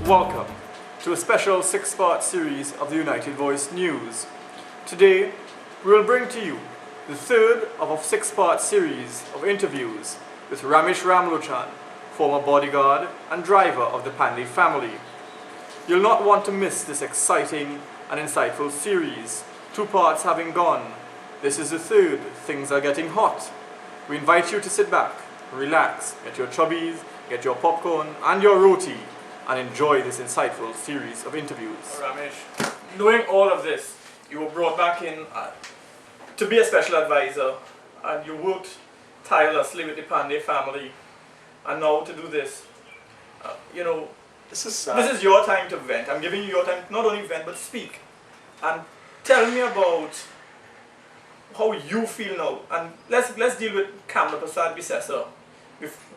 Welcome to a special 6-part series of the United Voice News. Today, we will bring to you the third of a 6-part series of interviews with Ramesh Ramlochan, former bodyguard and driver of the Panday family. You'll not want to miss this exciting and insightful series, 2 parts having gone. This is the third. Things are getting hot. We invite you to sit back, relax, get your chubbies, get your popcorn and your roti, and enjoy this insightful series of interviews. Ramesh, knowing all of this, you were brought back in to be a special advisor, and you worked tirelessly with the Panday family, and now to do this. This is your time to vent. I'm giving you your time, not only vent, but speak. And tell me about how you feel now. And let's deal with Kamla Prasad Bisesa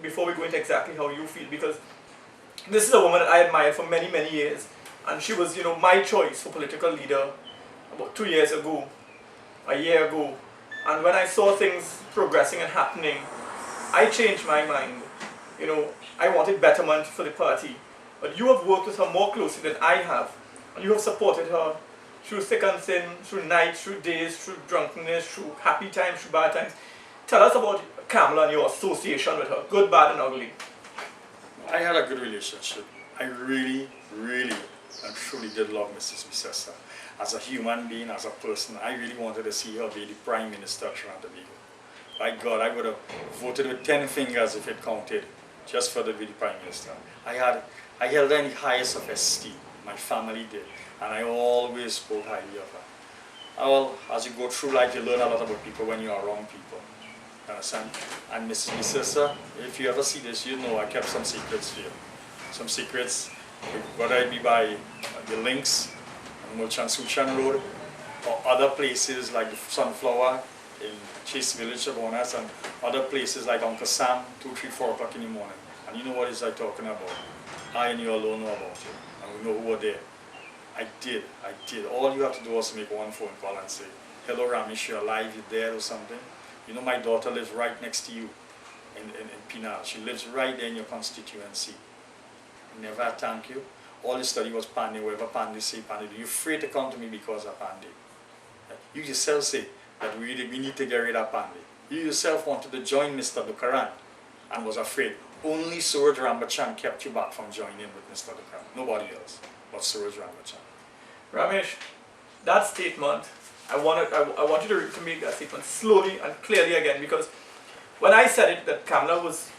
before we go into exactly how you feel, because this is a woman that I admired for many, many years, and she was, my choice for political leader about 2 years ago, a year ago. And when I saw things progressing and happening, I changed my mind. I wanted betterment for the party. But you have worked with her more closely than I have, and you have supported her through thick and thin, through nights, through days, through drunkenness, through happy times, through bad times. Tell us about Kamla and your association with her, good, bad, and ugly. I had a good relationship. I really, really and truly did love Mrs. Bisesa. As a human being, as a person, I really wanted to see her be the Prime Minister of Trinidad and Tobago. By God, I would have voted with 10 fingers if it counted, just for her to be the Prime Minister. I held her in the highest of esteem. My family did. And I always spoke highly of her. Well, as you go through life, you learn a lot about people when you are around people. Understand? And Mrs. Bisesa, if you ever see this, you know I kept some secrets for you. Some secrets, whether it be by the links on Suchan Road, or other places like the Sunflower in Chase Village, Chabonas, and other places like Uncle Sam, 2, 3, 4 o'clock in the morning. And you know what is I talking about. I and you alone know about it. And we know who were there. I did. All you have to do was make one phone call and say, hello Ramesh, you're alive, you're dead or something. My daughter lives right next to you in Pinal. She lives right there in your constituency. Never thank you. All the study was Panday, wherever Panday say Panday. You're afraid to come to me because of Panday. You yourself say that we need to get rid of Panday. You yourself wanted to join Mr. Dukaran and was afraid. Only Suraj Rambachan kept you back from joining with Mr. Dukaran. Nobody else but Suraj Rambachan. Ramesh, that statement, I want you to make that statement slowly and clearly again, because when I said it, that Kamla was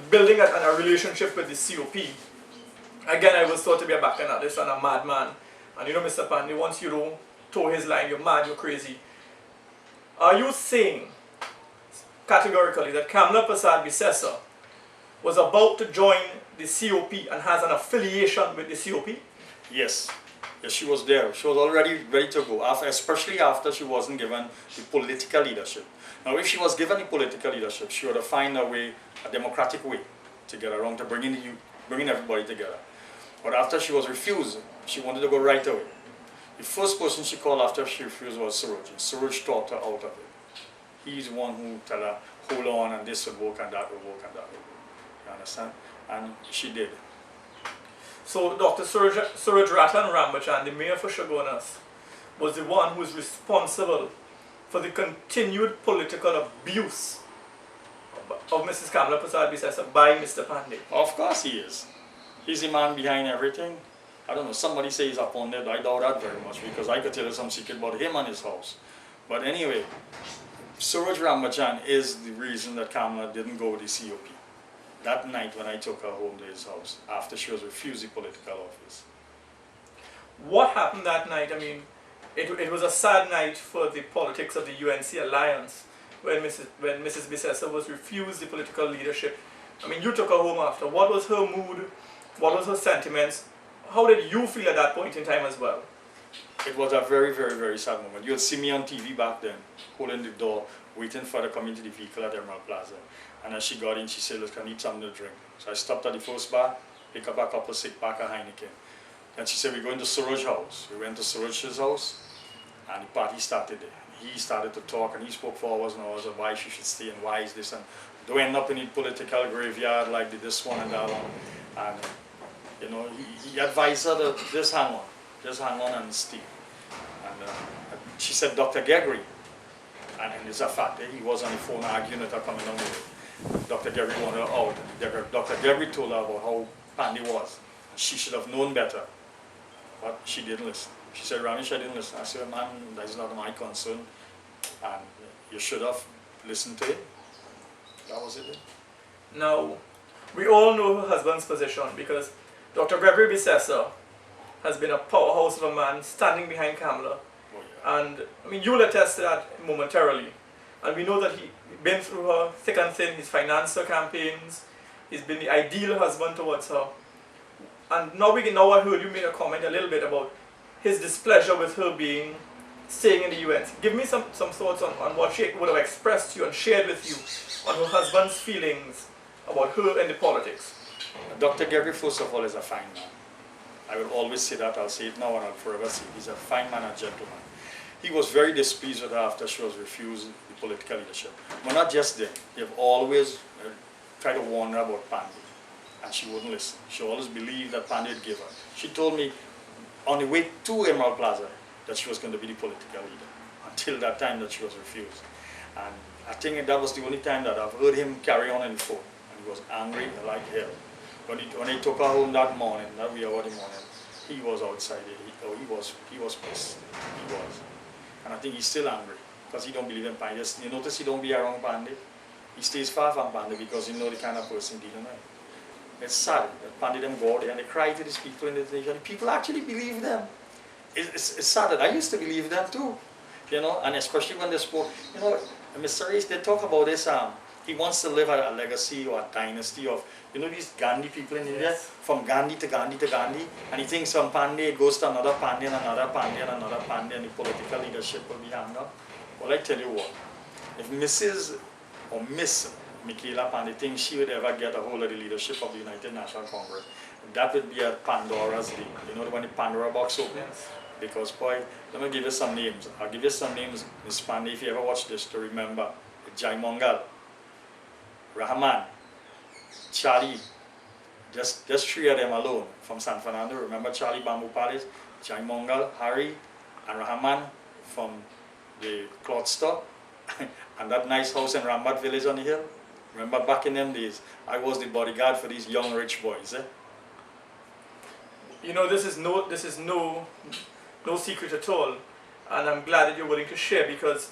building a relationship with the COP, again I was thought to be a bacchanalist and a madman. And Mr. Panday, once you don't toe his line, you're mad, you're crazy. Are you saying categorically that Kamla Prasad Bisesa was about to join the COP and has an affiliation with the COP? Yes. Yes, she was there. She was already ready to go, especially after she wasn't given the political leadership. Now, if she was given the political leadership, she would have found a way, a democratic way, to get around, to bringing everybody together. But after she was refused, she wanted to go right away. The first person she called after she refused was Suraj. Suraj talked her out of it. He's the one who told her, hold on, and this would work, and that would work, and that would work. You understand? And she did. So Dr. Suraj Ratan Rambachan, the mayor for Chabonas, was the one who was responsible for the continued political abuse of Mrs. Kamla Prasad Bisesa by Mr. Panday. Of course he is. He's the man behind everything. I don't know, somebody says he's up on it. I doubt that very much, because I could tell you some secret about him and his house. But anyway, Suraj Rambachan is the reason that Kamla didn't go with the COP. That night when I took her home to his house, after she was refused the political office. What happened that night? I mean, it was a sad night for the politics of the UNC alliance when Mrs. Bisesa was refused the political leadership. I mean, you took her home after. What was her mood? What was her sentiments? How did you feel at that point in time as well? It was a very, very, very sad moment. You'd see me on TV back then, holding the door, waiting for her to come into the vehicle at Emerald Plaza. And as she got in, she said, look, I need something to drink. So I stopped at the first bar, picked up a couple of 6-pack of Heineken. And she said, we're going to Suraj's house. We went to Suraj's house, and the party started there. He started to talk, and he spoke for hours and hours of why she should stay and why is this, and don't end up in the political graveyard like this one and that one. And know, he advised her to just hang on and stay. And she said Dr. Gregory, and it's a fact, he was on the phone arguing with her coming down with it. Dr. Gregory wanted her out. Dr. Gregory told her about how Panday was. She should have known better, but she didn't listen. She said, Ramesh, I didn't listen. I said, man, that is not my concern, and you should have listened to it. That was it. Now, we all know her husband's position because Dr. Gregory Bissessa has been a powerhouse of a man standing behind Kamala. Oh, yeah. And I mean, you will attest to that momentarily. And we know that he's been through her thick and thin. He's financed her campaigns. He's been the ideal husband towards her. And now I heard you make a comment a little bit about his displeasure with her staying in the US. Give me some thoughts on what she would have expressed to you and shared with you on her husband's feelings about her and the politics. Dr. Gregory, first of all, is a fine man. I will always say that. I'll say it now and I'll forever say it. He's a fine man, a gentleman. He was very displeased with her after she was refused the political leadership. But not just then. They've always tried to warn her about Panday. And she wouldn't listen. She always believed that Panday would give her. She told me on the way to Emerald Plaza that she was going to be the political leader. Until that time that she was refused. And I think that was the only time that I've heard him carry on in the phone. And he was angry like hell. When he took her home that morning, that we hour the morning, he was outside. He was pissed. He was. And I think he's still angry because he don't believe in Panday. You notice he don't be around Panday. He stays far from Panday because he know the kind of person dealing with. It's sad that Panday them go out there and they cry to these people in the nation. People actually believe them. It's sad that I used to believe them too. You know, and especially when they spoke, you know, Mr. Reis, they talk about this, he wants to live a legacy or a dynasty of, you know, these Gandhi people in India, from Gandhi to Gandhi to Gandhi, and he thinks from Panday it goes to another Panday and another Panday and another Panday, and the political leadership will be hanged up. Well, I tell you what, if Mrs. or Miss Michaela Panday thinks she would ever get a hold of the leadership of the United National Congress, that would be a Pandora's day. You know, when the Pandora box opens? Yes. Because, boy, let me give you some names. I'll give you some names, Miss Panday, if you ever watch this, to remember. Jai Mangal, Rahman, Charlie, just three of them alone from San Fernando. Remember Charlie Bamboo Palace, Jai Mangal, Harry, and Rahman from the cloth store, and that nice house in Rambat village on the hill. Remember back in them days, I was the bodyguard for these young rich boys. You know, this is no secret at all, and I'm glad that you're willing to share because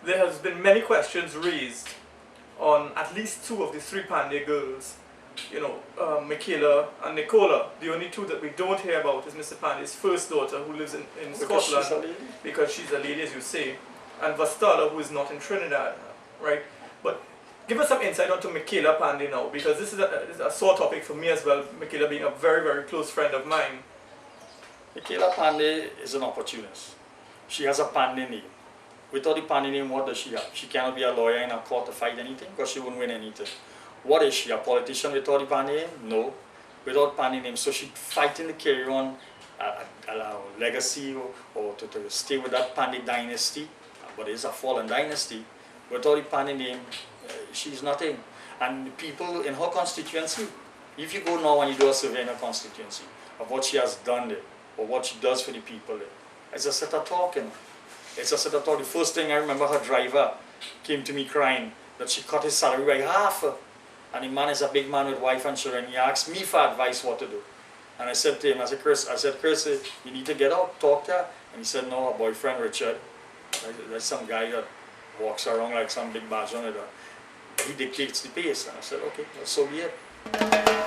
there has been many questions raised on at least two of the three Panday girls. You know, Michaela and Nicola. The only two that we don't hear about is Mr. Panday's first daughter, who lives in Scotland because she's a lady, as you say, and Vastala, who is not in Trinidad, right? But give us some insight onto Michaela Panday now, because this is a sore topic for me as well, Michaela being a very, very close friend of mine. Michaela Panday is an opportunist. She has a Panday name. Without the Panday name, what does she have? She cannot be a lawyer in a court to fight anything because she wouldn't win anything. What is she? A politician without the Panday name? No. Without Panday name. So she's fighting to carry on a legacy or to stay with that Panday dynasty. But it's a fallen dynasty. Without the Panday name, she's nothing. And the people in her constituency, if you go now and you do a survey in her constituency of what she has done there, or what she does for the people there, it's a set of talking. It's a set of talk. The first thing I remember, her driver came to me crying that she cut his salary by half. And the man is a big man with wife and children. He asked me for advice what to do. And I said to him, I said, Chris, you need to get out, talk to her. And he said, no, her boyfriend, Richard, that's some guy that walks around like some big badge on it. He dictates the pace. And I said, okay, well, so be it.